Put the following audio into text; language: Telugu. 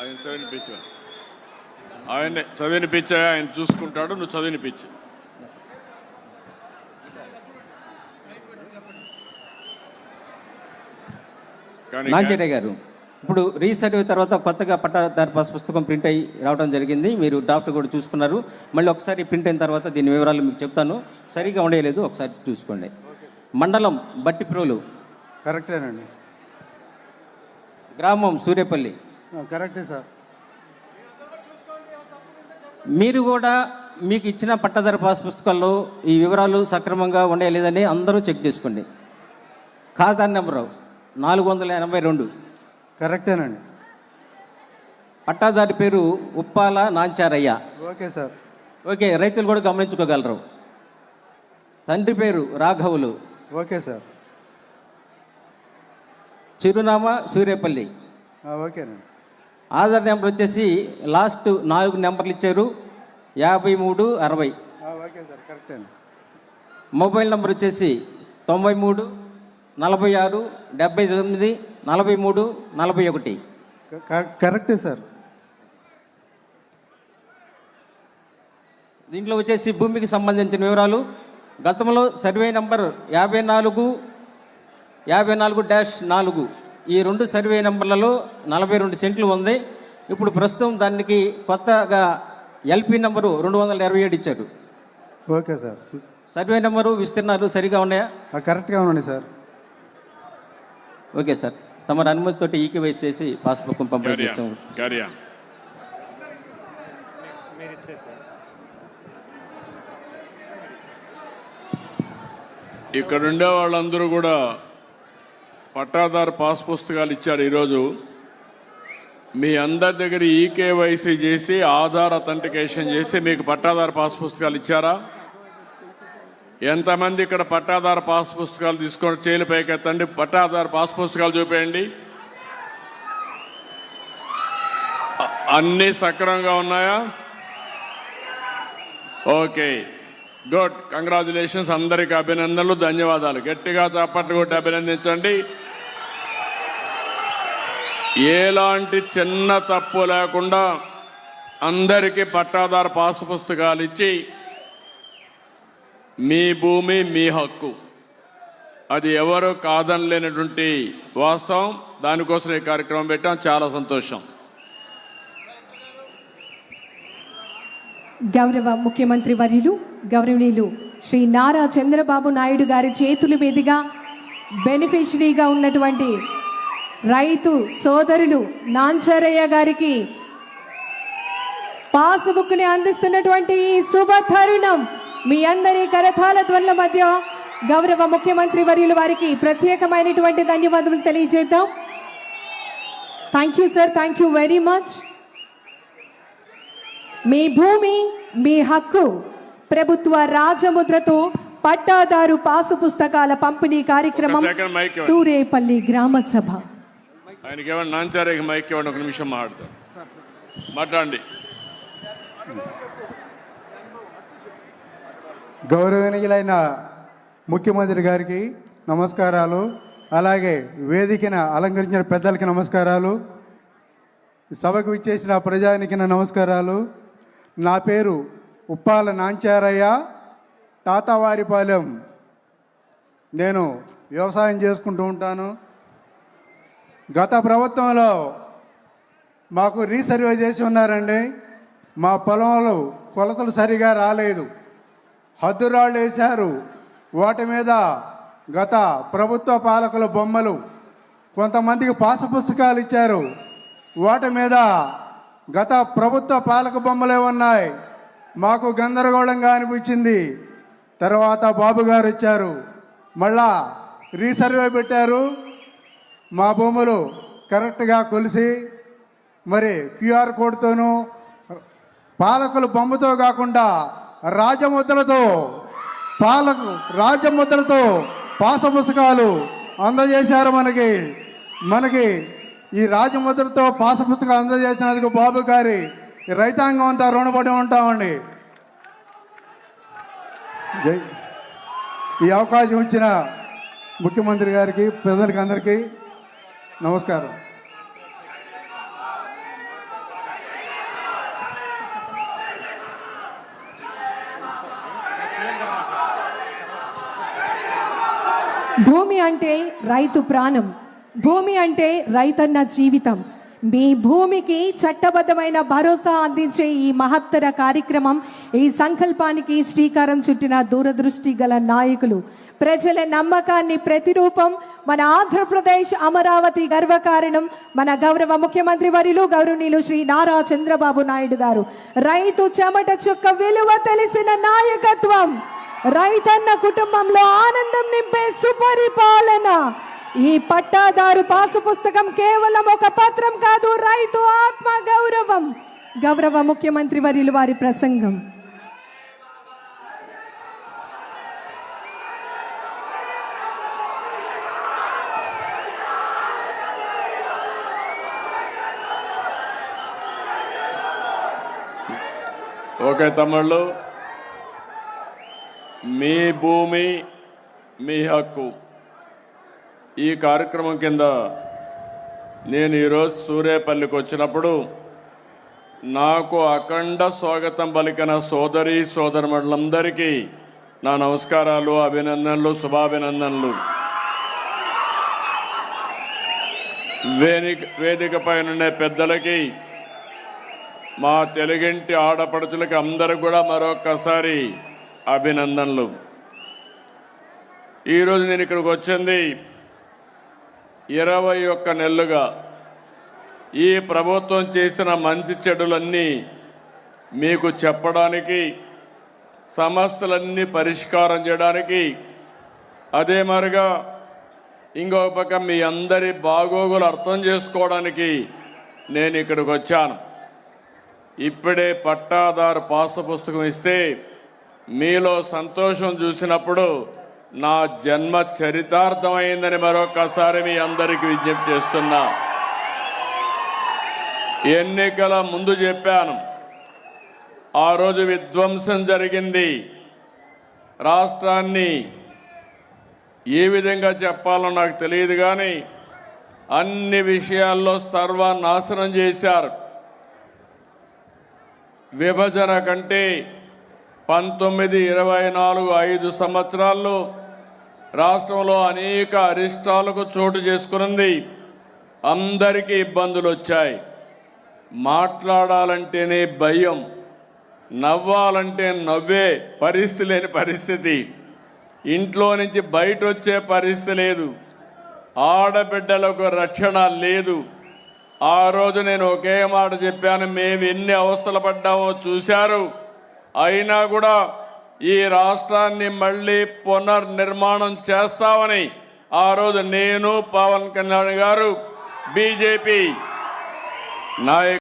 ఆయన చదివినిపించు, ఆయన చదివినిపించా, ఆయన చూసుకుంటాడు, నువ్వు చదివినిపించు. నాంచర్య గారు, ఇప్పుడు రీసర్వే తర్వాత కొత్తగా పట్టాదారు పాస్ పుస్తకం ప్రింట్ అయ్యి రావడం జరిగింది. మీరు డ్రాఫ్ట్ కూడా చూసుకున్నారు. మళ్ళీ ఒకసారి ప్రింట్ అయిన తర్వాత దీని వివరాలు మీకు చెప్తాను. సరిగా ఉండేయలేదు, ఒకసారి చూసుకోండి. మండలం బట్టిప్రోలు, కరెక్టేనండి. గ్రామం సూర్యపల్లి, కరెక్టే సార్. మీరు కూడా మీకు ఇచ్చిన పట్టాదారు పాస్ పుస్తకాల్లో ఈ వివరాలు సక్రమంగా ఉండలేదని అందరూ చెక్ చేసుకోండి. ఖాతా నెంబరు 482, కరెక్టేనండి. పట్టాదారి పేరు Uppala Nanchariah. Okay sir. Okay, రైతులు కూడా గమనించుకోగలరు. తండ్రి పేరు రాఘవులు. Okay sir. చిరునామా సూర్యపల్లి. ఓకేనండి. ఆధార్ నెంబర్ వచ్చేసి లాస్ట్ 4 నెంబర్లు ఇచ్చారు, 5360. ఓకే సార్, కరెక్ట్ అండి. మొబైల్ నెంబర్ వచ్చేసి 93 46 79 43 41. కరెక్టే సార్. దీంట్లో వచ్చేసి భూమికి సంబంధించిన వివరాలు. గతంలో సర్వే నంబర్ 54-4 ఈ 2 సర్వే నెంబర్లలో 42 సెంట్లు ఉంది. ఇప్పుడు ప్రస్తుతం దానికి కొత్తగా ఎల్పి నెంబరు 227 ఇచ్చారు. Okay sir. సర్వే నెంబరు విస్తీర్ణాలు సరిగా ఉన్నాయా? కరెక్ట్గా ఉన్నాయి సార్. ఓకే సార్, తమ అనుమతితోటి ఈకేవైసీ చేసి పాస్బుక్ పంపిణీ చేస్తాం. ఇక్కడ ఉండే వాళ్ళందరూ కూడా పట్టాదారు పాస్ పుస్తకాలు ఇచ్చారు. ఈరోజు మీ అందరి దగ్గర ఈకేవైసీ చేసి ఆధార్ అథెంటికేషన్ చేసి మీకు పట్టాదారు పాస్ పుస్తకాలు ఇచ్చారా? ఎంతమంది ఇక్కడ పట్టాదారు పాస్ పుస్తకాలు తీసుకొని చేలు పైకెత్తండి. పట్టాదారు పాస్ పుస్తకాలు చూపేయండి. అన్నీ సక్రమంగా ఉన్నాయా? Okay, good, congratulations. అందరికీ అభినందనలు, ధన్యవాదాలు. గట్టిగా చప్పట్లు కొట్టి అభినందించండి. ఎలాంటి చిన్న తప్పు లేకుండా అందరికీ పట్టాదారు పాస్ పుస్తకాలు ఇచ్చి మీ భూమి మీ హక్కు, అది ఎవరు కాదనలేనటువంటి వాస్తవం. దానికోసం ఈ కార్యక్రమం పెట్టాం. చాలా సంతోషం. గౌరవ ముఖ్యమంత్రి వర్యులు గౌరవనీయులు శ్రీ నారా చంద్రబాబు నాయుడు గారి చేతుల మీదుగా బెనిఫిషరీగా ఉన్నటువంటి రైతు సోదరులు నాంచారయ్య గారికి పాస్బుక్ని అందిస్తున్నటువంటి ఈ శుభ తరుణం మీ అందరి కరతాళ ధ్వనుల మధ్య గౌరవ ముఖ్యమంత్రి వర్యులు వారికి ప్రత్యేకమైనటువంటి ధన్యవాదాలు తెలియజేద్దాం. Thank you sir, thank you very much. మీ భూమి మీ హక్కు ప్రభుత్వ రాజముద్రతో పట్టాదారు పాసు పుస్తకాల పంపిణీ కార్యక్రమం సూరేపల్లి గ్రామ సభ. ఆయనకి ఏమన్నా నాంచారయ్యకి మైక్ ఇవ్వండి, ఒక నిమిషం మాట్లాడండి. గౌరవనీయులైన ముఖ్యమంత్రి గారికి నమస్కారాలు, అలాగే వేదికను అలంకరించిన పెద్దలకి నమస్కారాలు, సభకు విచ్చేసిన ప్రజానికి నమస్కారాలు. నా పేరు ఉప్పాల నాంచారయ్య, తాతావారిపాలెం. నేను వ్యవసాయం చేసుకుంటూ ఉంటాను. గత ప్రభుత్వంలో మాకు రీసర్వే చేసి ఉన్నారండి. మా పొలంలో కొలతలు సరిగా రాలేదు, హద్దురాళ్ళు వేశారు. వాటి మీద గత ప్రభుత్వ పాలకుల బొమ్మలు, కొంతమందికి పాసు పుస్తకాలు ఇచ్చారు. వాటి మీద గత ప్రభుత్వ పాలక బొమ్మలే ఉన్నాయి. మాకు గందరగోళంగా అనిపించింది. తర్వాత బాబు గారు వచ్చారు, మళ్ళా రీసర్వే పెట్టారు. మా భూములు కరెక్ట్గా కొలిసి మరి క్యూఆర్ కోడ్తోనూ పాలకుల బొమ్మతో కాకుండా రాజముద్రతో పాస పుస్తకాలు అందజేశారు. మనకి ఈ రాజముద్రతో పాస పుస్తకాలు అందజేసినందుకు బాబు గారి రైతాంగం అంతా రుణపడి ఉంటామండి. ఈ అవకాశం ఇచ్చిన ముఖ్యమంత్రి గారికి, ప్రజలకి అందరికీ నమస్కారం. భూమి అంటే రైతు ప్రాణం, భూమి అంటే రైతన్న జీవితం. మీ భూమికి చట్టబద్ధమైన భరోసా అందించే ఈ మహత్తర కార్యక్రమం, ఈ సంకల్పానికి శ్రీకారం చుట్టిన దూరదృష్టి గల నాయకులు, ప్రజల నమ్మకాన్ని ప్రతిరూపం, మన ఆంధ్రప్రదేశ్ అమరావతి గర్వకారణం, మన గౌరవ ముఖ్యమంత్రి వర్యులు గౌరవనీయులు శ్రీ నారా చంద్రబాబు నాయుడు గారు. రైతు చెమట చుక్క విలువ తెలిసిన నాయకత్వం, రైతన్న కుటుంబంలో ఆనందం నింపే సుపరిపాలన. ఈ పట్టాదారు పాసు పుస్తకం కేవలం ఒక పత్రం కాదు, రైతు ఆత్మ గౌరవం. గౌరవ ముఖ్యమంత్రి వర్యులు వారి ప్రసంగం. ఓకే తమ్ముళ్ళు, మీ భూమి మీ హక్కు ఈ కార్యక్రమం కింద నేను ఈరోజు సూర్యాపల్లికి వచ్చినప్పుడు నాకు అఖండ స్వాగతం పలికిన సోదరి సోదరులందరికీ నా నమస్కారాలు, అభినందనలు, శుభాభినందనలు. వేదిక పైన పెద్దలకి, మా తెలుగింటి ఆడపడుచులకి అందరికి కూడా మరొకసారి అభినందనలు. ఈరోజు నేను ఇక్కడికి వచ్చింది 21 నెలలుగా ఈ ప్రభుత్వం చేసిన మంచి చెడులన్నీ మీకు చెప్పడానికి, సమస్యలన్నీ పరిష్కారం చేయడానికి, అదే మరిగా ఇంకొక పక్క మీ అందరి బాగోగులు అర్థం చేసుకోవడానికి నేను ఇక్కడికి వచ్చాను. ఇప్పుడే పట్టాదారు పాసు పుస్తకం ఇస్తే మీలో సంతోషం చూసినప్పుడు నా జన్మ చరితార్థమైందని మరొకసారి మీ అందరికీ విజ్ఞప్తి చేస్తున్నా. ఎన్నికల ముందు చెప్పాను, ఆ రోజు విధ్వంసం జరిగింది. రాష్ట్రాన్ని ఏ విధంగా చెప్పాలో నాకు తెలియదు, కానీ అన్ని విషయాల్లో సర్వనాశనం చేశారు. విభజన కంటే 19, 24, 5 సంవత్సరాల్లో రాష్ట్రంలో అనేక అరిష్టాలకు చోటు చేసుకున్నది. అందరికీ ఇబ్బందులు వచ్చాయి. మాట్లాడాలంటేనే భయం, నవ్వాలంటే నవ్వే పరిస్థితి లేని పరిస్థితి, ఇంట్లో నుంచి బయట వచ్చే పరిస్థితి లేదు, ఆడబిడ్డలకు రక్షణ లేదు. ఆ రోజు నేను ఒకే మాట చెప్పాను, మేము ఎన్ని అవస్థలు పడ్డామో చూశారు. అయినా కూడా ఈ రాష్ట్రాన్ని మళ్ళీ పునర్నిర్మాణం చేస్తామని ఆ రోజు నేను, పవన్ కళ్యాణ్ గారు, బీజేపీ నాయకులు